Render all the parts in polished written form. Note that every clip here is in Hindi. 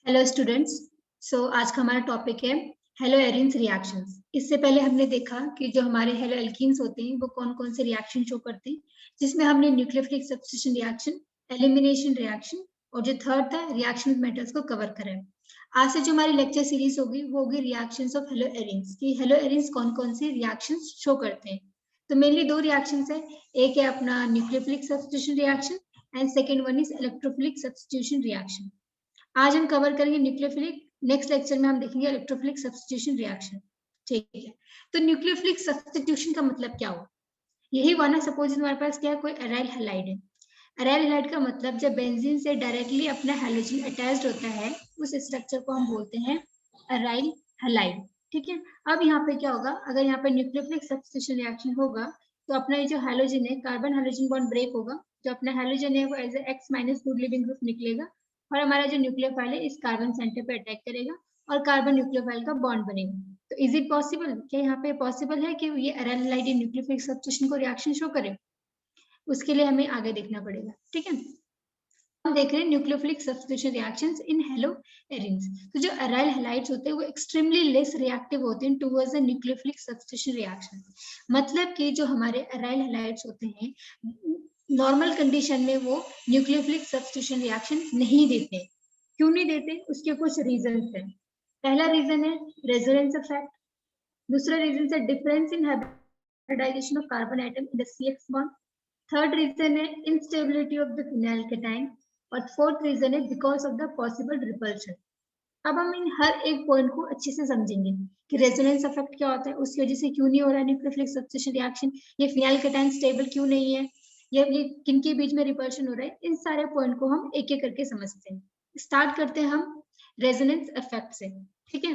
Hello students. आज का हमारा टॉपिक है हेलो एरिन्स रिएक्शंस। इससे पहले हमने देखा कि जो हमारे हेलो एल्कीन्स होते हैं वो कौन कौन से रिएक्शन शो करते हैं, जिसमें हमने nucleophilic substitution reaction, elimination reaction और जो थर्ड था रिएक्शन विद मेटल्स को कवर करा है। आज से जो हमारी लेक्चर सीरीज होगी वो होगी रिएक्शंस ऑफ हेलो एरिन्स, कि हेलो एरिन्स कौन कौन से रिएक्शंस शो करते हैं। तो मेनली दो रिएक्शंस है, एक है अपना nucleophilic substitution reaction and second one is electrophilic substitution reaction. आज हम कवर करेंगे न्यूक्लियोफिलिक, नेक्स्ट लेक्चर में हम देखेंगे इलेक्ट्रोफिलिक सब्स्टिट्यूशन रिएक्शन। ठीक है, तो न्यूक्लियोफिलिक सब्स्टिट्यूशन का मतलब क्या हुआ? यही हुआ ना, सपोज हमारे पास क्या है, कोई एराइल हैलाइड है। एराइल हैलाइड का मतलब जब बेंजीन से डायरेक्टली अपना हैलोजन अटैच्ड होता है उस स्ट्रक्चर को हम बोलते हैं एराइल हैलाइड। ठीक है, अब यहाँ पे क्या होगा, अगर यहाँ पे न्यूक्लियोफिलिक सब्स्टिट्यूशन रिएक्शन होगा तो अपना ये जो हैलोजन है, कार्बन हैलोजन बॉन्ड ब्रेक होगा, जो अपना हैलोजन है वो as X minus good leaving group निकलेगा और हमारा जो न्यूक्लियोफाइल है इस कार्बन सेंटर पे अटैक करेगा और कार्बन न्यूक्लियोफाइल का बॉन्ड बनेगा। तो इज इट पॉसिबल, क्या यहाँ पे पॉसिबल है कि ये एराइल हैलाइड न्यूक्लियोफिलिक सब्स्टिट्यूशन को रिएक्शन शो करे? उसके लिए हमें आगे देखना पड़ेगा। ठीक है, हम देख रहे हैं nucleophilic substitution reactions in hello arenes. तो जो एराइल हैलाइड्स होते हैं वो एक्सट्रीमली लेस रिएक्टिव होते हैं towards the nucleophilic substitution reaction. मतलब कि जो हमारे एराइल हैलाइड्स होते हैं नॉर्मल कंडीशन में वो न्यूक्लियोफिलिक सब्स्टिट्यूशन रिएक्शन नहीं देते। क्यों नहीं देते? उसके कुछ रीजंस हैं। पहला रीजन है रेजोनेंस इफेक्ट, दूसरा रीजन है difference in hybridization of carbon atom in the CX bond, third reason है instability of the phenyl ketene और फोर्थ रीजन है because of the possible repulsion. अब हम इन हर एक पॉइंट को अच्छे से समझेंगे कि रेजोनेंस इफेक्ट क्या होता है, उसकी वजह से क्यों नहीं हो रहा है न्यूक्लियोफिलिक सब्स्टिट्यूशन रिएक्शन, ये फिनाइल केटाइन स्टेबल क्यों नहीं है, ये किन के बीच में रिपल्शन हो रहा है। इन सारे पॉइंट को हम एक एक करके समझते हैं। स्टार्ट करते हैं हम रेजोनेंस इफेक्ट से। ठीक है,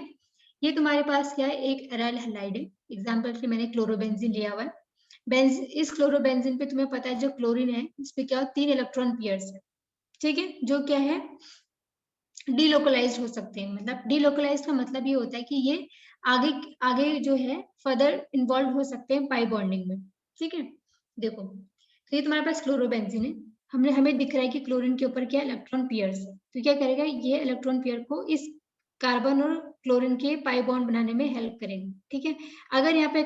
ये तुम्हारे पास क्या है, एक एराइल हैलाइड है। एग्जांपल के मैंने क्लोरोबेंजीन लिया हुआ है। इस क्लोरोबेंजीन पे तुम्हें पता है जो क्लोरीन है इस पे क्या 3 इलेक्ट्रॉन पेयर्स है। ठीक है, जो क्या है डीलोकलाइज हो सकते हैं। मतलब डीलोकलाइज का मतलब ये होता है कि ये आगे आगे जो है फर्दर इन्वॉल्व हो सकते हैं पाई बॉन्डिंग में। ठीक है, देखो तो ये तुम्हारे पास क्लोरोबेंजीन है, हमें दिख रहा है कि क्लोरीन के ऊपर क्या इलेक्ट्रॉन पेयर्स है। तो क्या करेगा, ये इलेक्ट्रॉन पेयर को इस कार्बन और क्लोरीन के पाई बॉन्ड बनाने में हेल्प करेगा। ठीक है, अगर यहाँ पे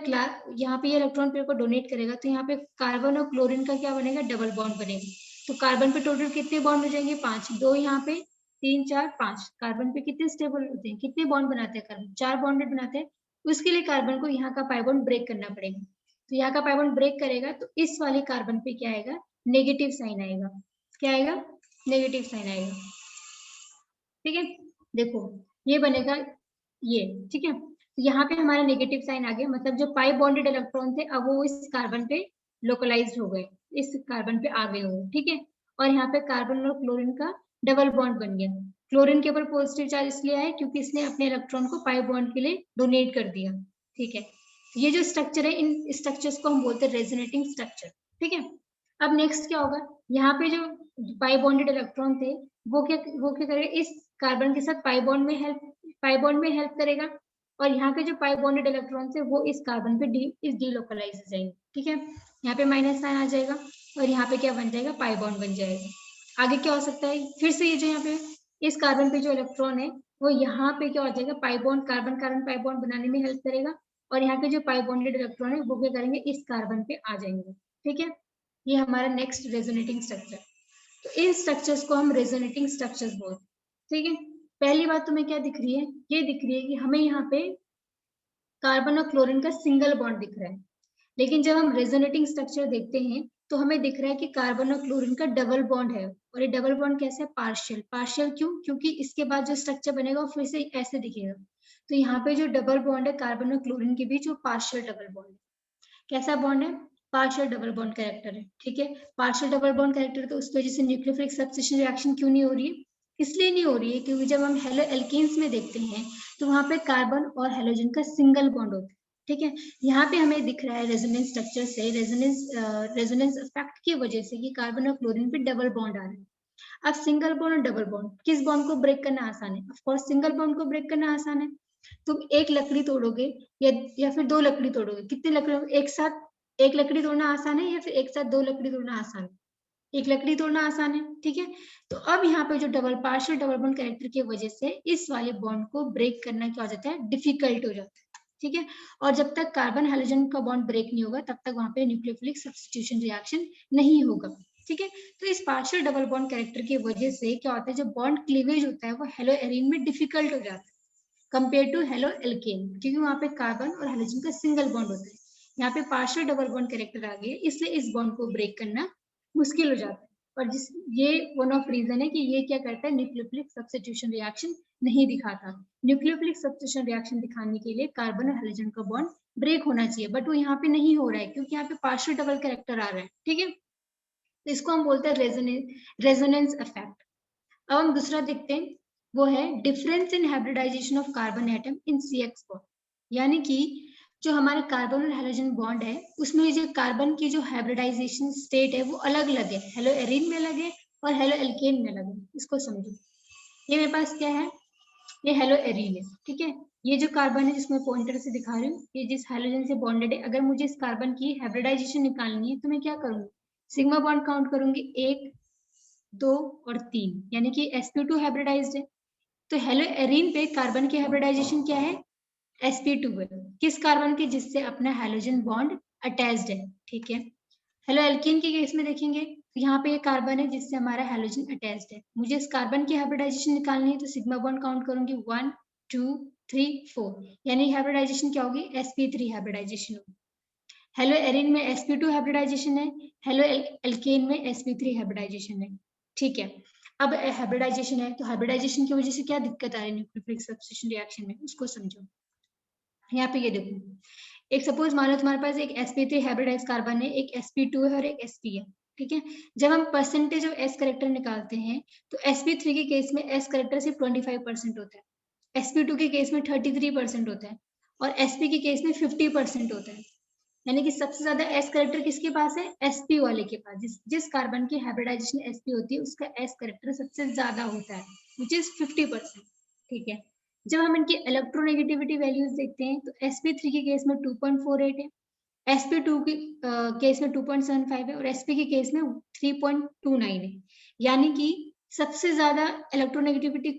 ये इलेक्ट्रॉन पेयर को डोनेट करेगा तो यहाँ पे कार्बन और क्लोरीन का क्या बनेगा, डबल बॉन्ड बनेगा। तो कार्बन पे टोटल कितने बॉन्ड हो जाएंगे, 5, 2 यहाँ पे 3 4 5। कार्बन पे कितने स्टेबल होते हैं, कितने बॉन्ड बनाते हैं कार्बन, 4 बॉन्डेड बनाते हैं। उसके लिए कार्बन को यहाँ का पाई बॉन्ड ब्रेक करना पड़ेगा। तो यहाँ का पाई बॉन्ड ब्रेक करेगा तो इस वाले कार्बन पे क्या आएगा, नेगेटिव साइन आएगा। क्या आएगा, नेगेटिव साइन आएगा। ठीक है, देखो ये बनेगा ये। ठीक है, तो यहाँ पे हमारा नेगेटिव साइन आ गया, मतलब जो पाई बॉन्डेड इलेक्ट्रॉन थे अब वो इस कार्बन पे लोकलाइज हो गए, इस कार्बन पे आ गए हो। ठीक है, और यहाँ पे कार्बन और क्लोरीन का डबल बॉन्ड बन गया। क्लोरीन के ऊपर पॉजिटिव चार्ज इसलिए है क्योंकि इसने अपने इलेक्ट्रॉन को पाई बॉन्ड के लिए डोनेट कर दिया। ठीक है, ये जो स्ट्रक्चर है इन स्ट्रक्चर्स को हम बोलते हैं रेजोनेटिंग स्ट्रक्चर। ठीक है, अब नेक्स्ट क्या होगा, यहाँ पे जो पाई बॉन्डेड इलेक्ट्रॉन थे वो क्या करेगा, इस कार्बन के साथ पाई बॉन्ड में हेल्प करेगा और यहाँ के जो पाई बॉन्डेड इलेक्ट्रॉन थे वो इस कार्बन पे डीलोकलाइज हो जाएंगे। ठीक है, यहाँ पे माइनस साइन आ जाएगा और यहाँ पे क्या बन जाएगा, पाई बॉन्ड बन जाएगा। आगे क्या हो सकता है, फिर से ये जो यहाँ पे इस कार्बन पे जो इलेक्ट्रॉन है वो यहाँ पे क्या हो जाएगा, pi bond carbon carbon pi bond बनाने में हेल्प करेगा और यहाँ के जो पाई बॉन्डेड इलेक्ट्रॉन है वो क्या करेंगे, इस कार्बन पे आ जाएंगे। ठीक है, ये हमारा नेक्स्ट रेजोनेटिंग स्ट्रक्चर। तो इन स्ट्रक्चर्स को हम रेजोनेटिंग स्ट्रक्चर्स बोलते हैं। ठीक है, पहली बात तुम्हें क्या दिख रही है, ये दिख रही है कि हमें यहाँ पे कार्बन और क्लोरीन का सिंगल बॉन्ड दिख रहा है, लेकिन जब हम रेजोनेटिंग स्ट्रक्चर देखते हैं तो हमें दिख रहा है कि कार्बन और क्लोरीन का डबल बॉन्ड है। और ये डबल बॉन्ड कैसे है, पार्शियल। पार्शियल क्यों, क्योंकि इसके बाद जो स्ट्रक्चर बनेगा वो फिर से ऐसे दिखेगा। तो यहाँ पे जो डबल बॉन्ड है कार्बन और क्लोरीन के बीच वो पार्शियल डबल बॉन्ड है। कैसा बॉन्ड है, पार्शियल डबल बॉन्ड कैरेक्टर है। ठीक है, पार्शियल डबल बॉन्ड कैरेक्टर, तो उस वजह से न्यूक्लियोफिलिक सब्स्टिट्यूशन रिएक्शन क्यों नहीं हो रही है, इसलिए नहीं हो रही है क्योंकि जब हम हेलो एल्केन्स में देखते हैं तो वहां पे कार्बन और हेलोजन का सिंगल बॉन्ड होता है। ठीक है, यहाँ पे हमें दिख रहा है रेजोनेंस स्ट्रक्चर से रेजोनेंस इफेक्ट की वजह से कि कार्बन और क्लोरीन पे डबल बॉन्ड आ रहा है। अब सिंगल बॉन्ड और डबल बॉन्ड, किस बॉन्ड को ब्रेक करना आसान है, ऑफ कोर्स सिंगल बॉन्ड को ब्रेक करना आसान है। तुम एक लकड़ी तोड़ोगे या फिर 2 लकड़ी तोड़ोगे, कितनी लकड़ी एक साथ, एक लकड़ी तोड़ना आसान है या फिर एक साथ 2 लकड़ी तोड़ना आसान है? एक लकड़ी तोड़ना आसान है, ठीक है। तो अब यहाँ पे जो पार्शियल डबल बॉन्ड कैरेक्टर की वजह से इस वाले बॉन्ड को ब्रेक करना क्या हो जाता है, डिफिकल्ट हो जाता है, ठीक है। और जब तक कार्बन हाइड्रोजन का बॉन्ड ब्रेक नहीं होगा तब तक वहां पे न्यूक्लियोफिलिक सब्स्टिट्यूशन रिएक्शन नहीं होगा, ठीक है। तो इस पार्शियल डबल बॉन्ड कैरेक्टर की वजह से क्या होता है, जो बॉन्ड क्लीवेज होता है वो हेलो एरीन में डिफिकल्ट हो जाता है कंपेयर टू हेलो एल्केन, क्योंकि वहां पे कार्बन और हाइड्रोजन का सिंगल बॉन्ड होता है। यहाँ पे पार्शियल डबल बॉन्ड कैरेक्टर आ गया, इसलिए इस बॉन्ड को ब्रेक करना मुश्किल हो जाता है। और जिस ये वन ऑफ रीजन है कि ये क्या करता है, न्यूक्लियोफिलिक सब्स्टिट्यूशन रिएक्शन नहीं दिखाता। न्यूक्लियोफिलिक सब्स्टिट्यूशन रिएक्शन दिखाने के लिए कार्बन और हाइड्रोजन का बॉन्ड ब्रेक होना चाहिए, बट वो यहाँ पे नहीं हो रहा है क्योंकि यहाँ पे पार्शियल डबल कैरेक्टर आ रहा है, ठीक है। तो इसको हम बोलते हैं रेजोनेंस इफेक्ट। अब हम दूसरा देखते हैं, वो है difference in hybridization of carbon atom in CX bond. यानी कि जो हमारे कार्बन और हाइड्रोजन बॉन्ड है उसमें जो कार्बन की जो हाइब्रिडाइजेशन स्टेट है वो अलग अलग है, हेलो एरीन में अलग है और हेलो एल्केन में अलग है। इसको समझो, ये मेरे पास क्या है, ये हेलो एरीन है, ठीक है। ये जो कार्बन है जिसमें पॉइंटर से दिखा रही हूँ, ये जिस हाइड्रोजन से बॉन्डेड है, अगर मुझे इस कार्बन की हाइब्रिडाइजेशन निकालनी है तो मैं क्या करूंगी, सिग्मा बॉन्ड काउंट करूंगी, 1 2 और 3, यानी कि sp2 हाइब्रिडाइज्ड है। तो हेलो एरीन पे कार्बन की हाइब्रिडाइजेशन क्या है, sp2 है। किस कार्बन की, जिससे अपना हाइड्रोजन बॉन्ड अटैच्ड है, ठीक है। हेलो एल्कीन के केस में देखेंगे तो यहाँ पे ये कार्बन है जिससे हमारा हाइड्रोजन अटैच्ड है। मुझे इस कार्बन की हाइब्रिडाइजेशन निकालनी है तो सिग्मा बॉन्ड काउंट करूंगी 1 2 3 4, यानी हाइब्रिडाइजेशन क्या होगी, sp3 हाइब्रिडाइजेशन होगी। हेलो एरीन में sp2 हाइब्रिडाइजेशन है, हेलो एल्केन में sp3 हाइब्रिडाइजेशन है, ठीक है। अब हाइब्रिडाइजेशन है तो हाइब्रिडाइजेशन की वजह से क्या दिक्कत आ रही है न्यूक्लियोफिलिक सब्स्टिट्यूशन रिएक्शन में, उसको समझो। यहाँ पे ये देखो, एक सपोज मान लो तुम्हारे पास एक sp3 हाइब्रिडाइज कार्बन है, एक sp2 है और एक sp है, ठीक है। जब हम परसेंटेज ऑफ s करेक्टर निकालते हैं तो sp3 के केस में s करेक्टर सिर्फ 25% होता है, sp2 के केस में 33% होता है और sp के केस में 50% होता है। यानी कि सबसे ज्यादा एस करेक्टर किसके पास है, sp वाले के पास। जिस कार्बन की हाइब्रिडाइजेशन sp होती है उसका एस करेक्टर सबसे ज्यादा होता है, विच इज 50%, ठीक है। जब हम इनकी इलेक्ट्रोनेगेटिविटी वैल्यूज देखते हैं तो sp3 के केस में 2.48 है, sp2 के केस में 2.75 है और sp के केस में 3.29 है। यानी कि सबसे ज्यादा इलेक्ट्रोनेगेटिविटी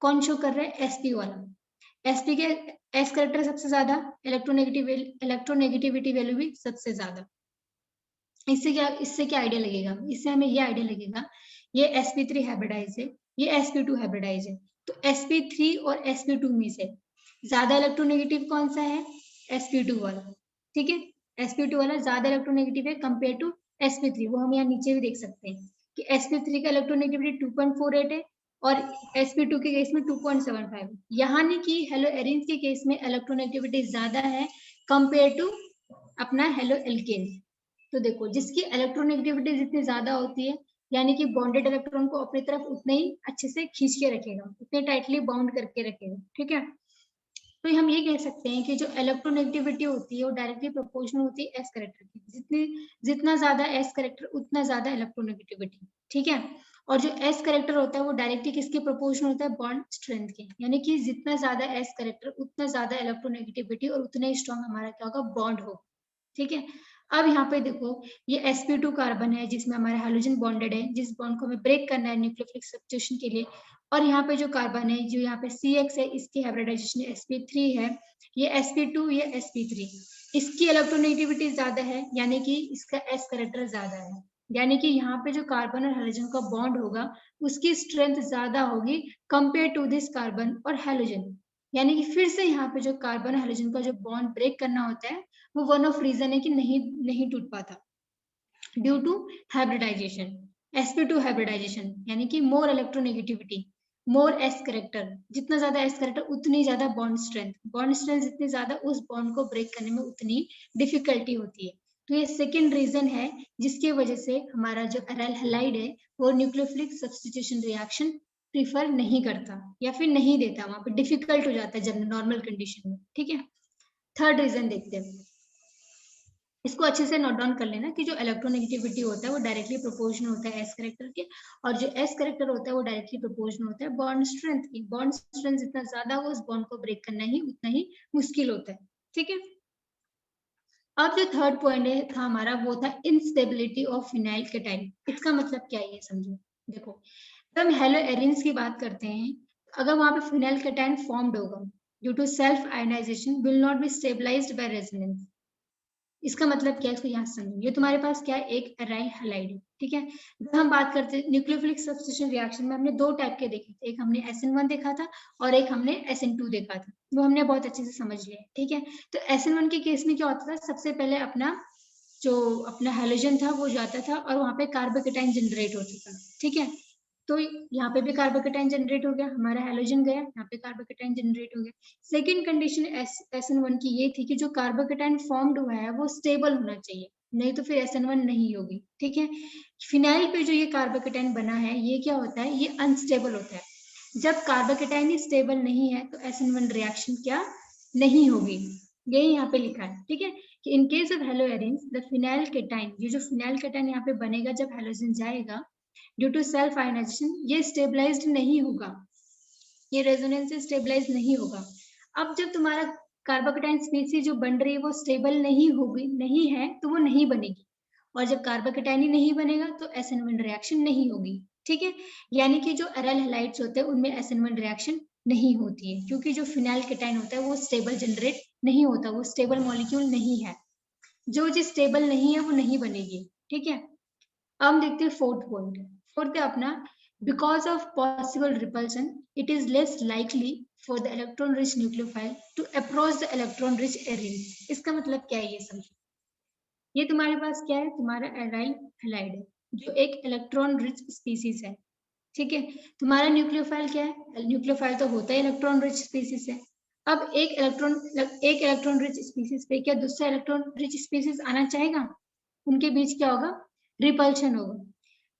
कौन शो कर रहा है, sp वाला। sp के एस करेक्टर सबसे ज्यादा, इलेक्ट्रोनेगेटिविटी वैल्यू भी सबसे ज्यादा। इससे क्या आइडिया लगेगा, इससे हमें ये आइडिया लगेगा, ये sp3 हाइब्रिडाइज है, ये sp2 हाइब्रिडाइज है। तो sp3 और sp2 में से ज्यादा इलेक्ट्रोनेगेटिव कौन सा है, sp2 वाला, ठीक है। sp2 वाला ज्यादा इलेक्ट्रोनेगेटिव है कंपेयर टू sp3। वो हम यहाँ नीचे भी देख सकते हैं कि sp3 का इलेक्ट्रोनेगेटिविटी 2.48 है और sp2 के केस में 2.75। यानी कि हेलो एरीन के केस में इलेक्ट्रोनेगेटिविटी ज्यादा है कंपेयर टू अपना हेलो एल्केन। तो देखो, जिसकी इलेक्ट्रोनेगेटिविटी जितनी ज्यादा होती है यानी कि बॉन्डेड इलेक्ट्रॉन को अपनी तरफ उतने ही अच्छे से खींच के रखेगा, उतने टाइटली बाउंड करके रखेगा, ठीक है। तो हम ये कह सकते हैं कि जो इलेक्ट्रोनेगेटिविटी होती है वो डायरेक्टली प्रोपोर्शनल होती है एस करेक्टर की। जितना ज्यादा एस करेक्टर उतना ज्यादा इलेक्ट्रोनेगेटिविटी, ठीक है। और जो एस करेक्टर होता है वो डायरेक्टली किसके प्रोपोर्शनल होता है, बॉन्ड स्ट्रेंथ के। यानी कि जितना ज्यादा एस करेक्टर उतना ज्यादा इलेक्ट्रोनेगेटिविटी और उतना ही स्ट्रॉन्ग हमारा क्या होगा, बॉन्ड होगा, ठीक है। अब यहाँ पे देखो, ये sp2 कार्बन है जिसमें हमारा हाइड्रोजन बॉन्डेड है, जिस बॉन्ड को हमें ब्रेक करना है न्यूक्लियोफिलिक सब्स्टिट्यूशन के लिए। और यहाँ पे जो कार्बन है जो यहाँ पे CX है, इसकी हाइब्रिडाइजेशन sp3 है, ये sp2 ये sp3। इसकी इलेक्ट्रोनेगेटिविटी ज्यादा है यानी कि इसका s करेक्टर ज्यादा है, यानी कि यहाँ पे जो कार्बन और हाइड्रोजन का बॉन्ड होगा उसकी स्ट्रेंथ ज्यादा होगी कंपेयर टू दिस कार्बन और हाइड्रोजन। यानी कि फिर से यहाँ पे जो कार्बन और हाइड्रोजन का जो बॉन्ड ब्रेक करना होता है वो वन ऑफ रीजन है कि नहीं टूट पाता due to hybridisation, sp2 hybridization. यानी कि more electronegativity, more S character, जितना ज्यादा एस करेक्टर उतनी ज्यादा बॉन्ड स्ट्रेंथ जितनी ज्यादा उस बॉन्ड को ब्रेक करने में उतनी डिफिकल्टी होती है। तो ये सेकेंड रीजन है जिसकी वजह से हमारा जो एराइल हैलाइड है वो न्यूक्लियोफिलिक सब्स्टिट्यूशन रिएक्शन प्रीफर नहीं करता या फिर नहीं देता, वहां पे डिफिकल्ट हो जाता है जब नॉर्मल कंडीशन में, ठीक है। थर्ड रीजन देखते हैं, इसको अच्छे से नोट डाउन कर लेना कि जो इलेक्ट्रोनेगेटिविटी होता है वो डायरेक्टली प्रोपोर्शनल होता है एस करेक्टर के, और जो एस करेक्टर होता है वो डायरेक्टली प्रोपोर्शनल होता है बॉन्ड स्ट्रेंथ की। बॉन्ड स्ट्रेंथ जितना ज्यादा हो उस बॉन्ड को ब्रेक करना ही उतना ही मुश्किल होता है, ठीक है। अब जो थर्ड पॉइंट था हमारा वो था इंस्टेबिलिटी ऑफ फिनाइल केटाइन। इसका मतलब क्या है ये समझो। देखो, जब हम हेलो एरिन्स की बात करते हैं, अगर वहां पे फिनाइल केटाइन फॉर्म्ड होगा due to self ionization will not be stabilized by resonance. इसका मतलब क्या है, इसको यहाँ समझो। ये तुम्हारे पास क्या है, एक एराइल हैलाइड है, ठीक है। जब हम बात करते हैं न्यूक्लियोफिलिक सब्स्टिट्यूशन रिएक्शन में, हमने दो टाइप के देखे थे, एक हमने SN1 देखा था और एक हमने SN2 देखा था, वो हमने बहुत अच्छे से समझ लिया, ठीक है। तो SN1 के केस में क्या होता था, सबसे पहले अपना हैलोजन था वो जाता था और वहां पे कार्बोकेटाइन जनरेट होता था, ठीक है। तो यहाँ पे भी कार्बोकेटाइन जनरेट हो गया, हमारा हैलोजन गया, यहाँ पे कार्बोकेटाइन जनरेट हो गया। सेकेंड कंडीशन SN1 की ये थी कि जो कार्बोकेटाइन फॉर्म्ड हुआ है वो स्टेबल होना चाहिए, नहीं तो फिर SN1 नहीं होगी, ठीक है। फिनाइल पे जो ये कार्बोकेटाइन बना है ये क्या होता है, ये अनस्टेबल होता है। जब कार्बोकेटाइन ही स्टेबल नहीं है तो SN1 रिएक्शन क्या नहीं होगी, यही यहाँ पे लिखा है, ठीक है। कि in case of हेलोएरिन्स the phenyl cation, ये जो फिनाइल केटाइन यहाँ पे बनेगा जब हैलोजन जाएगा ड्यू टू सेल्फ आयनाइजेशन, ये स्टेबलाइज्ड नहीं होगा, ये रेजोनेंस से स्टेबलाइज नहीं होगा। अब जब तुम्हारा कार्बोकेटाइन स्पीसीज जो बन रही है वो स्टेबल नहीं होगी, नहीं है, तो वो नहीं बनेगी। और जब कार्बोकेटाइन ही नहीं बनेगा तो SN1 रिएक्शन नहीं होगी, ठीक है। यानी कि जो एराइल हैलाइड्स होते हैं उनमें SN1 रिएक्शन नहीं होती है, क्योंकि जो फिनाइल केटाइन होता है वो स्टेबल जनरेट नहीं होता, वो स्टेबल मॉलिक्यूल नहीं है। जो चीज स्टेबल नहीं है वो नहीं बनेगी, ठीक है। अब हम देखते हैं फोर्थ पॉइंट। फोर्थ है अपना, because of possible repulsion it is less likely for the electron rich nucleophile to approach the electron rich arene. इसका मतलब क्या है ये समझो। ये तुम्हारे पास क्या है, तुम्हारा एराइल हैलाइड है जो एक इलेक्ट्रॉन रिच स्पीसीज है, ठीक है। तुम्हारा न्यूक्लियोफाइल क्या है, न्यूक्लियोफाइल तो होता है इलेक्ट्रॉन रिच स्पीसीज है। अब एक इलेक्ट्रॉन रिच स्पीसीज पे क्या दूसरा इलेक्ट्रॉन रिच स्पीसीज आना चाहेगा, उनके बीच क्या होगा, रिपल्शन होगा।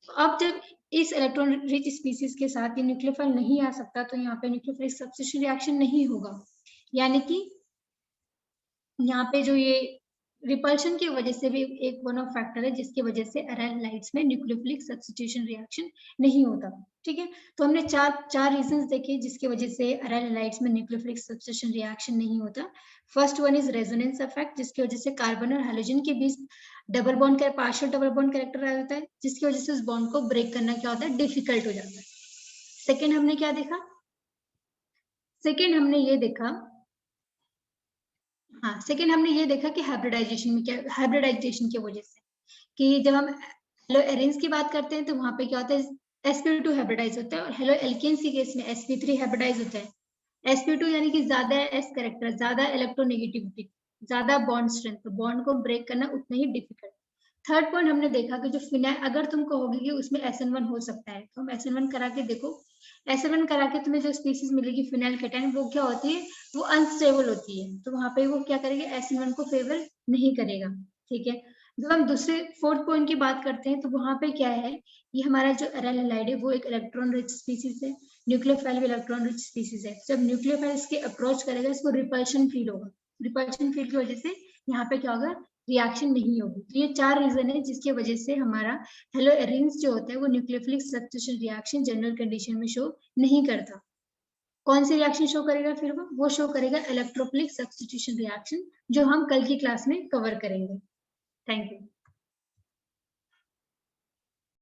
तो अब जब इस इलेक्ट्रॉन रिच स्पीसीज के साथ ये न्यूक्लियोफाइल नहीं आ सकता तो यहाँ पे न्यूक्लियोफिलिक सब्स्टिट्यूशन रिएक्शन नहीं होगा। यानी कि यहाँ पे जो ये रिपल्शन की वजह से भी एक वन ऑफ फैक्टर है जिसकी वजह से एराइल हैलाइड्स में न्यूक्लियोफिलिक सब्स्टिट्यूशन रिएक्शन नहीं होता, ठीक है। तो हमने चार रीजंस देखे जिसकी वजह से एराइल हैलाइड्स में न्यूक्लियोफिलिक सब्स्टिट्यूशन रिएक्शन नहीं होता। First one is resonance effect, जिसकी वजह से कार्बन और हैलोजन के बीच डबल बॉन्ड का पार्शियल डबल बॉन्ड कैरेक्टर आ जाता है, जिसकी वजह से उस बॉन्ड को ब्रेक करना क्या होता है, डिफिकल्ट हो जाता है। सेकेंड हमने क्या देखा, सेकेंड हमने ये देखा, हाँ सेकेंड हमने ये देखा कि हाइब्रिडाइजेशन में क्या, हाइब्रिडाइजेशन की वजह से कि जब हम हेलो एरिन्स की बात करते हैं तो वहां पे क्या होता है, sp2 हाइब्रिडाइज होता है और हेलो एल्केन्स के केस में sp3 हाइब्रिडाइज होता है। sp2 यानी कि ज्यादा s कैरेक्टर, ज्यादा इलेक्ट्रोनेगेटिविटी, ज्यादा बॉन्ड स्ट्रेंथ, तो बॉन्ड को ब्रेक करना उतना ही डिफिकल्ट। थर्ड पॉइंट हमने देखा कि जो फिनाइल, अगर तुम कहोगे कि उसमें SN1 हो सकता है तो हम SN1 करा के देखो, SN1 करा के तुम्हें जो स्पीसीज मिलेगी फिनाइल केटाइन वो क्या होती है, वो अनस्टेबल होती है, तो वहां पे वो क्या करेगा, SN1 को फेवर नहीं करेगा, ठीक है। जब हम दूसरे फोर्थ पॉइंट की बात करते हैं तो वहां पे क्या है, ये हमारा जो एराइल हैलाइड है वो एक इलेक्ट्रॉन रिच स्पीसीज है, न्यूक्लियोफाइल भी इलेक्ट्रॉन रिच स्पीसीज है। जब न्यूक्लियोफाइल इसके अप्रोच करेगा इसको रिपल्शन फील होगा, रिपल्शन फील की वजह से यहाँ पे क्या होगा, रिएक्शन नहीं होगी। तो ये चार रीजन है जिसकी वजह से हमारा हेलो एरिन्स जो होता है वो nucleophilic substitution reaction general condition में शो नहीं करता। कौन सी रिएक्शन शो करेगा फिर वो शो करेगा इलेक्ट्रोफिलिक सब्स्टिट्यूशन रिएक्शन, जो हम कल की क्लास में कवर करेंगे। Thank you.